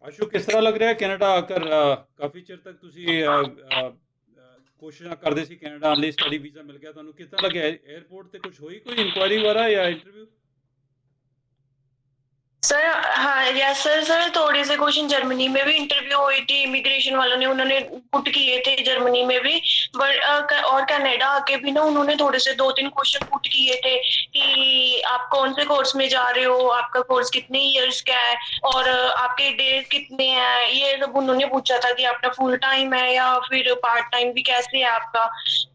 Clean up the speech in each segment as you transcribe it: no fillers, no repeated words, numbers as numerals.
आशु किस तरह लग ਰਿਹਾ ਹੈ ਕੈਨੇਡਾ ਆकर ਕਾਫੀ ਚਿਰ ਤੱਕ ਤੁਸੀਂ ਕੋਸ਼ਿਸ਼ਾਂ ਕਰਦੇ ਸੀ ਕੈਨੇਡਾ ਆਉਣ ਲਈ ਸਟੱਡੀ ਵੀਜ਼ਾ ਮਿਲ ਗਿਆ ਤੁਹਾਨੂੰ ਕਿਸ ਤਰ੍ਹਾਂ ਲੱਗਿਆ 에어ਪੋਰਟ ਤੇ ਕੁਝ ਹੋਈ ਕੋਈ ਇਨਕੁਆਇਰੀ ਵਗੈरह या इंटरव्यू सर हाँ यस सर सर थोड़े से क्वेश्चन जर्मनी में भी इंटरव्यू हुई थी इमिग्रेशन वालों ने उन्होंने पुट किए थे जर्मनी में भी बट और कनाडा आके भी ना उन्होंने थोड़े से 2-3 क्वेश्चन पुट किए थे कि आप कौन से कोर्स में जा रहे हो, आपका कोर्स कितने इयर्स का है और आपके डेज कितने हैं, ये सब उन्होंने पूछा था कि आपका फुल टाइम है या फिर पार्ट टाइम भी कैसे है आपका।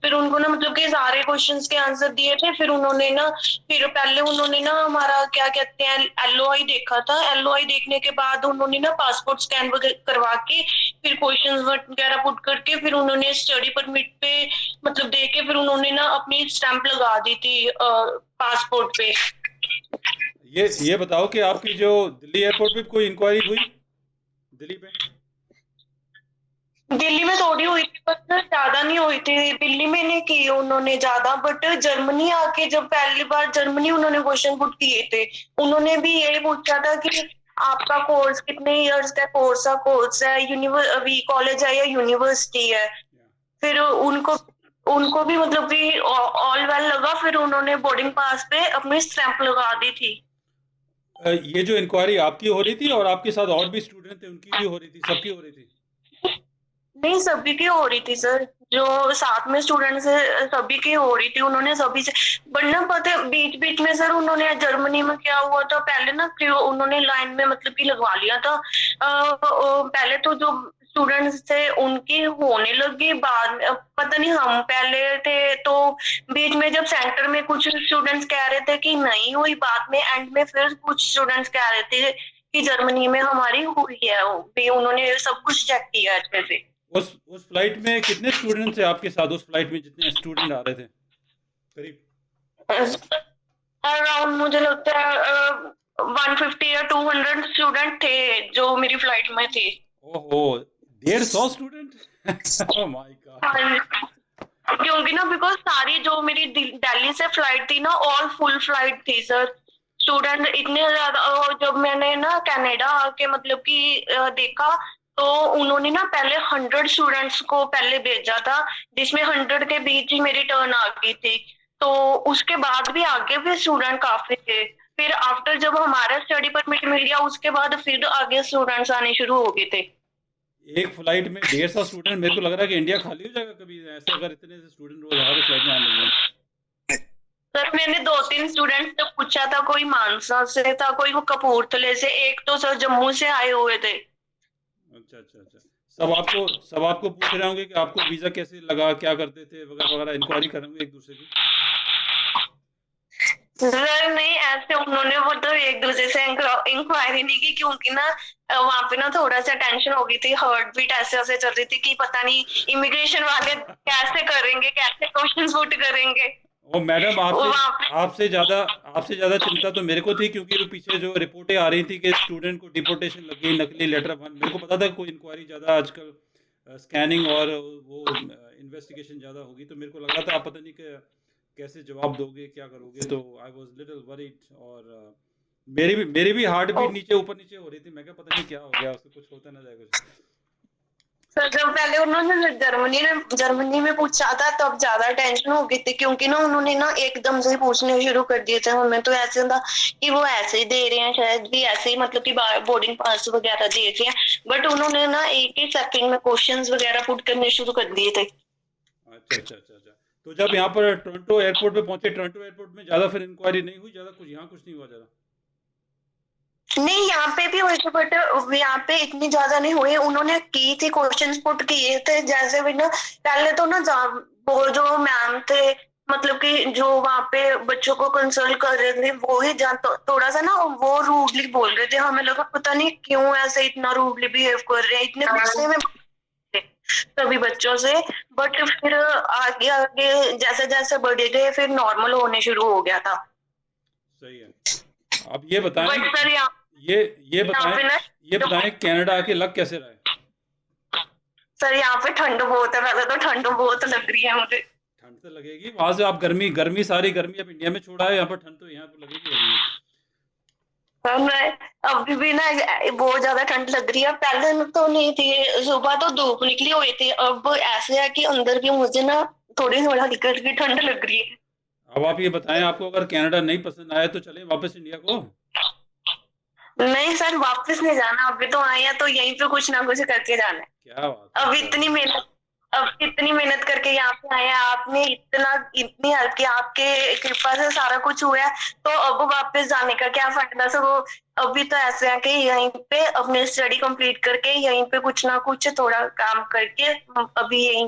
फिर उनको ना मतलब कि सारे क्वेश्चंस के आंसर दिए थे। फिर उन्होंने ना फिर पहले उन्होंने ना हमारा क्या कहते हैं LOI देखा था। LOI देखने के बाद उन्होंने ना पासपोर्ट स्कैन करवा के फिर क्वेश्चंस वगैरह पुट करके फिर उन्होंने स्टडी परमिट पे मतलब दे के फिर उन्होंने ना अपनी स्टैंप लगा दी थी पासपोर्ट पे। ये बताओ कि आपकी जो दिल्ली एयरपोर्ट पे कोई इंक्वायरी हुई दिल्ली पे? दिल्ली में थोड़ी हुई थी बट ज्यादा नहीं हुई थी। दिल्ली में नहीं की उन्होंने ज्यादा, बट जर्मनी आके जब पहली बार जर्मनी उन्होंने क्वेश्चन पुट किए थे, उन्होंने भी यही पूछा था कि आपका कोर्स कितने इयर्स का कोर्स है, कॉलेज है या यूनिवर्सिटी है। फिर उनको उनको भी मतलब कि ऑल वेल लगा। फिर उन्होंने बोर्डिंग पास पे अपनी स्टैंप लगा दी थी। ये जो इंक्वायरी आपकी हो रही थी और आपके साथ और भी स्टूडेंट थे उनकी भी हो रही थी, सबकी हो रही थी? नहीं सभी की हो रही थी सर, जो साथ में स्टूडेंट्स है सभी की हो रही थी। उन्होंने सभी से बढ़ना पता बीच बीच में सर उन्होंने जर्मनी में क्या हुआ था पहले ना उन्होंने लाइन में मतलब कि लगवा लिया था। पहले तो जो स्टूडेंट्स थे उनकी होने लगी, बाद में पता नहीं हम पहले थे तो बीच में जब सेंटर में कुछ स्टूडेंट्स कह रहे थे कि नहीं हुई, बाद में एंड में फिर कुछ स्टूडेंट्स कह रहे थे कि जर्मनी में हमारी हुई है। भी उन्होंने सब कुछ चेक किया अच्छे से। उस फ्लाइट में कितने स्टूडेंट थे आपके साथ? उस फ्लाइट में जितने स्टूडेंट आ रहे थे करीब? अराउंड मुझे लगता है 150 या 200 स्टूडेंट थे जो मेरी फ्लाइट में थे। ओहो 150 स्टूडेंट ओह माय गॉड। क्योंकि ना बिकॉज सारी जो मेरी दिल्ली से फ्लाइट थी ना ऑल फुल फ्लाइट थी सर। स्टूडेंट इतने ज्यादा जब मैंने ना कनाडा आके मतलब कि देखा तो उन्होंने ना पहले 100 स्टूडेंट्स को पहले भेजा था, जिसमें 100 के बीच ही मेरी टर्न आ गई थी। तो उसके बाद भी आगे भी स्टूडेंट काफी थे। फिर आफ्टर जब हमारा स्टडी परमिट मिल गया उसके बाद फिर आगे स्टूडेंट्स आने शुरू हो गए थे। एक फ्लाइट में 150 स्टूडेंट, मेरे को लग रहा है कि इंडिया खाली हो जाएगा कभी ऐसे अगर इतने से स्टूडेंट रोज हमारे फ्लाइट में आने लगे। सर मैंने 2-3 स्टूडेंट्स से पूछा था, कोई मानसा से था, कोई वो कपूरथले से, एक तो सर जम्मू से आए हुए थे। अच्छा अच्छा अच्छा। सब आपको पूछ रहे होंगे कि आपको वीजा कैसे लगा, क्या करते थे वगैरह वगैरह, इंक्वायरी करेंगे एक दूसरे की। सर नहीं ऐसे उन्होंने वो तो एक दूसरे से इंक्वायरी नहीं की, क्योंकि ना वहाँ पे ना थोड़ा सा टेंशन हो गई थी, हार्ट बीट ऐसे ऐसे चल रही थी कि पता नहीं इमिग्रेशन वाले कैसे करेंगे, कैसे क्वेश्चन पुट करेंगे। ओ मैडम वहाँ पे आपसे ज़्यादा चिंता तो मेरे को थी, क्योंकि वो पीछे जो रिपोर्टें आ रही थी कि स्टूडेंट को डिपोर्टेशन लग गई, नकली लेटर वन, मेरे को पता था कोई इंक्वायरी ज़्यादा आजकल स्कैनिंग और वो इन्वेस्टिगेशन ज़्यादा होगी, तो मेरे को लग रहा था आप पता नहीं कि कैसे जवाब दोगे, क्या करोगे, तो आई वाज लिटिल वरीड। और मेरी भी हार्ट बीट नीचे ऊपर नीचे हो रही थी, मैं क्या पता नहीं क्या हो गया, उसको कुछ होता ना जाए कुछ। सर जब पहले उन्होंने जर्मनी में पूछा था तब ज्यादा टेंशन हो गई थी, क्योंकि ना उन्होंने ना एकदम से पूछने शुरू कर दिए थे। हमें तो ऐसे था कि वो ऐसे ही दे रहे हैं, शायद भी ऐसे ही मतलब कि बोर्डिंग पास वगैरह दे रहे हैं, बट उन्होंने ना एक ही सेकंड में क्वेश्चंस वगैरह पुट करने शुरू कर दिए थे। अच्छा अच्छा अच्छा अच्छा। तो जब यहाँ पर टोरंटो एयरपोर्ट पे पहुंचे, टोरंटो एयरपोर्ट में ज़्यादा फिर इंक्वायरी नहीं हुई, ज़्यादा कुछ यहाँ कुछ नहीं हुआ ज़्यादा? नहीं यहाँ पे भी हुई थी बट यहाँ पे इतनी ज्यादा नहीं हुई। उन्होंने की थी क्वेश्चन पुट किए थे, जैसे भी ना पहले तो ना वो जो मैम थे मतलब कि जो वहाँ पे बच्चों को कंसल्ट कर रहे थे वो ही थोड़ा सा ना वो रूडली बोल रहे थे। हमें लगा पता नहीं क्यों ऐसे इतना रूडली बिहेव कर रहे हैं, इतने गुस्से में थे सभी बच्चों से। बट फिर आगे आगे जैसे जैसे बढ़े गए फिर नॉर्मल होने शुरू हो गया था। सही है। अब ये बताएं, बट सर ये बताएं कनाडा आके लग कैसे रहा है? सर यहाँ पे ठंड बहुत है, पहले तो ठंड बहुत लग रही है मुझे। ठंड तो लगेगी, वहां से आप गर्मी गर्मी सारी गर्मी अब इंडिया में छोड़ा है, यहाँ पर ठंड तो यहाँ पर लगेगी। मैं अभी भी ना बहुत ज्यादा ठंड लग रही है। पहले तो नहीं थी, सुबह तो धूप निकली हुई थी, अब ऐसे है कि अंदर भी मुझे ना थोड़ी थोड़ा हल्की की ठंड लग रही है। अब आप ये बताएं, आपको अगर कनाडा नहीं पसंद आया तो चलें वापस इंडिया को। नहीं सर, वापस नहीं जाना, अभी तो आए हैं तो यहीं पे कुछ ना कुछ करके जाना है। क्या बात है, अब क्या इतनी मेहनत अब इतनी मेहनत करके यहाँ पे आए हैं, आपने इतनी हेल्प की, आपके कृपा से सारा कुछ हुआ है, तो अब वापस जाने का क्या फायदा सर। वो अभी तो ऐसे है कि यहीं पे अपनी स्टडी कंप्लीट करके यहीं पे कुछ ना कुछ थोड़ा काम करके हम अभी यहीं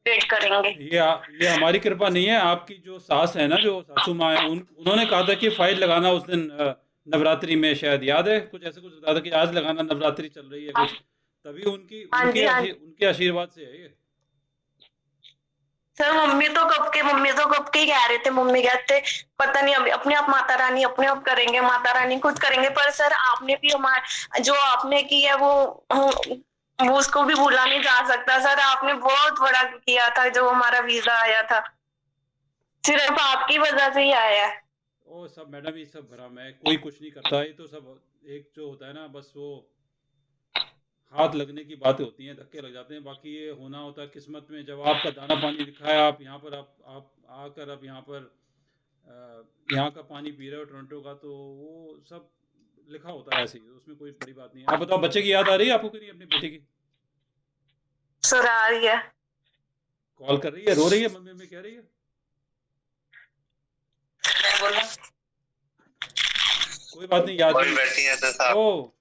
वेट करेंगे। ये हमारी कृपा नहीं है, आपकी जो सास है ना, जो सासू माँ है, उन्होंने कहा था कि फाइल लगाना उस दिन नवरात्रि में, शायद याद है, कुछ ऐसे कुछ बताया था कि आज लगाना, नवरात्रि चल रही है कुछ, तभी उनकी हाँ उनके जी, हाँ। उनके आशीर्वाद से है ये। सर मम्मी तो कब के ही कह रहे थे, मम्मी कहते पता नहीं अभी अपने आप माता रानी अपने आप करेंगे, माता रानी खुद करेंगे। पर सर आपने भी हमारे जो आपने की है वो उसको भी भूला नहीं जा सकता सर। आपने बहुत बड़ा किया था, जो हमारा वीजा आया था सिर्फ आपकी वजह से ही आया है। ओ सब मैडम, ये सब भ्रम है, कोई कुछ नहीं करता, ये तो सब एक जो होता है ना, बस वो हाथ लगने की बातें होती हैं, धक्के लग जाते हैं, बाकी ये होना होता है किस्मत में। जब आपका दाना पानी लिखा है, आप यहाँ पर आप आकर अब यहाँ पर यहाँ का पानी पी रहे हो टोरंटो का, तो वो सब लिखा होता है ऐसे ही, उसमें कोई बड़ी बात नहीं है। आप बताओ, बच्चे की याद आ रही है आपको कि नहीं, अपने बेटे की? सर आ रही है। कॉल कर रही है, रो रही है, मम्मी मम्मी कह रही है? मैं बोला कोई बात नहीं, याद कौन नहीं। बैठी है तो साहब? ओ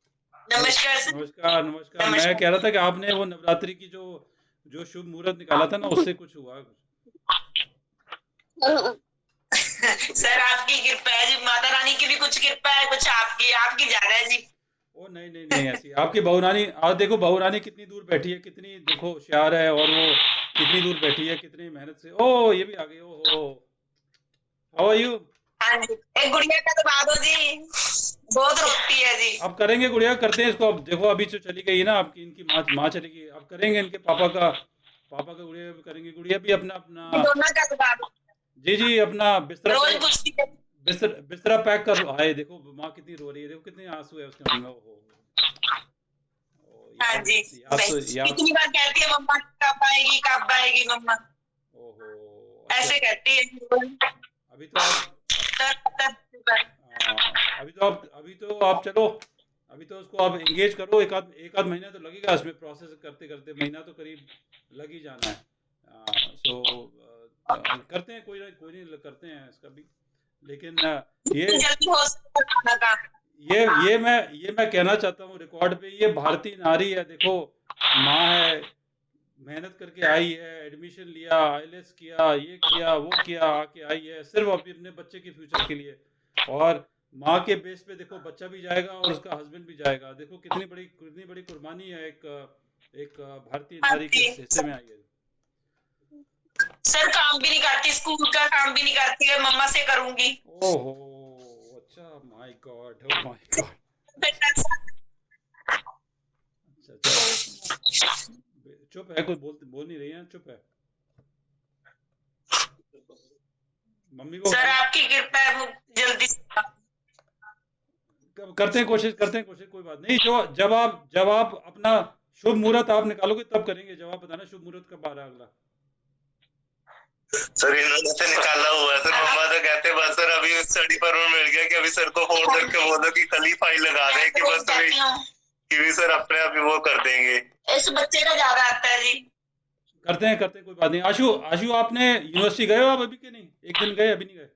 नमस्कार सर। नमस्कार नमस्कार। मैं कह रहा था कि आपने वो नवरात्रि की जो जो शुभ मुहूर्त निकाला था ना, उससे कुछ हुआ? सर आपकी कृपा है जी, माता रानी की भी कुछ कृपा है, कुछ आपकी आपकी ज्यादा है जी। ओ नहीं नहीं नहीं, ऐसी आपकी बहू रानी, आज देखो बहू रानी कितनी दूर बैठी है, कितनी देखो होशियार है, और वो कितनी दूर बैठी है, कितनी मेहनत से। ओ ये भी आ गई, ओ हाउ आर यू? हाँ जी, एक गुड़िया का तो बता दो जी, बहुत रुकती है जी। अब करेंगे गुड़िया, करते हैं इसको। अब देखो अभी जो चली गई है ना आपकी, इनकी माँ चली गई, अब करेंगे इनके पापा का गुड़िया भी करेंगे। गुड़िया भी अपना अपना, दोनों का बता दो। जी जी, अपना रोज पूछती है। बिस्तरा पैक कर लो। हाय देखो माँ कितनी रो रही है, देखो कितने आंसू है उसके मन में। ओहो हाँ जी, याद कितनी बार कहती है मम्मा कब आएगी मम्मा, ओहो ऐसे कहती है। अभी तो आप अभी तो आप चलो, अभी तो उसको आप एंगेज करो। एक आध महीना तो लगेगा इसमें, प्रोसेस करते करते महीना तो करीब लग ही जाना है। सो करते हैं, कोई नहीं करते हैं इसका भी। लेकिन ये मैं कहना चाहता हूँ रिकॉर्ड पे, ये भारतीय नारी है, देखो माँ है, मेहनत करके आई है, एडमिशन लिया, आईएलएस किया, ये किया वो किया, आके आई है सिर्फ अभी अपने बच्चे के फ्यूचर के लिए। और माँ के बेस पे देखो बच्चा भी जाएगा और उसका हस्बैंड भी जाएगा। देखो कितनी बड़ी कुर्बानी है एक भारतीय नारी के हिस्से में आई है। सर काम भी नहीं करती, स्कूल का काम भी नहीं करती है, मम्मा से करूंगी। ओहो अच्छा, my God, oh my God. अच्छा चुप है, कोई बोल नहीं रही है, चुप है। मम्मी को सर आपकी कृपा है, वो जल्दी करते हैं कोशिश, कोई बात नहीं। जब आप अपना शुभ मुहूर्त आप निकालोगे तब करेंगे। जब आप बताना शुभ मुहूर्त कब आ रहा है अगला। सर इन्होंने तो निकाला हुआ है सर, मम्मा तो कहते हैं बस सर अभी स्टडी परमिट मिल गया कि अभी सर को फोन करके बोलो कि कल ही फाइल लगा दें कि बस कि भी सर अपने आप ही वो कर देंगे। इस बच्चे का ज्यादा आता है जी। करते हैं कोई बात नहीं। आशु आपने यूनिवर्सिटी गए हो आप अभी के नहीं? एक दिन गए, अभी नहीं गए?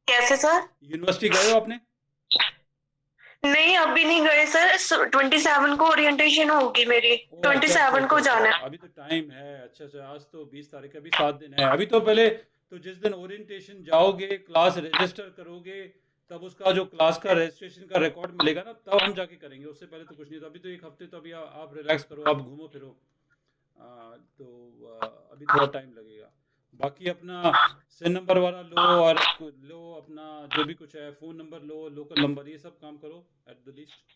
कैसे सर? यूनिवर्सिटी गए हो आपने? नहीं अभी नहीं गए सर, 27 को ओरिएंटेशन होगी मेरी, 27 को जाना है। अभी तो टाइम है। अच्छा आज तो 20 तारीख, अभी 7 दिन है। अभी तो पहले तो जिस दिन ओरिएंटेशन जाओगे, क्लास रजिस्टर करोगे, तब उसका जो क्लास का रजिस्ट्रेशन का रिकॉर्ड मिलेगा ना, तब हम जाके करेंगे। उससे पहले तो कुछ नहीं। तो अभी तो एक हफ्ते तो अभी आप रिलैक्स करो, आप घूमो फिरो। तो अभी थोड़ा टाइम लगेगा। बाकी अपना सिन नंबर वाला लो अपना जो भी कुछ है, फोन नंबर लो, लोकल नंबर, ये सब काम करो एट द लीस्ट।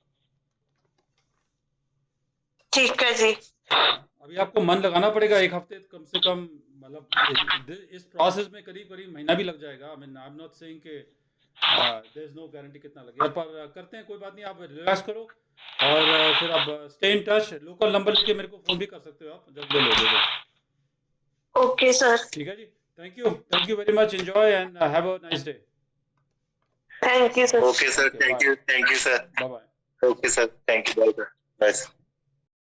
ठीक है जी। अभी आपको मन लगाना पड़ेगा, एक हफ्ते कम से कम, मतलब इस प्रोसेस में करीब महीना भी लग जाएगा। आई एम नॉट सेइंग कि देयर इज नो गारंटी कितना लगेगा, पर करते हैं, कोई बात नहीं, आप रिलैक्स करो और फिर आप stay in touch. Local number लेके मेरे को फ़ोन भी कर सकते हो आप जब ले लोगे तो। ओके सर, ठीक है जी, thank you very much, enjoy and have a nice day. Thank you sir. Okay sir, Okay, thank you sir, bye bye. Okay sir, thank you, bye bye.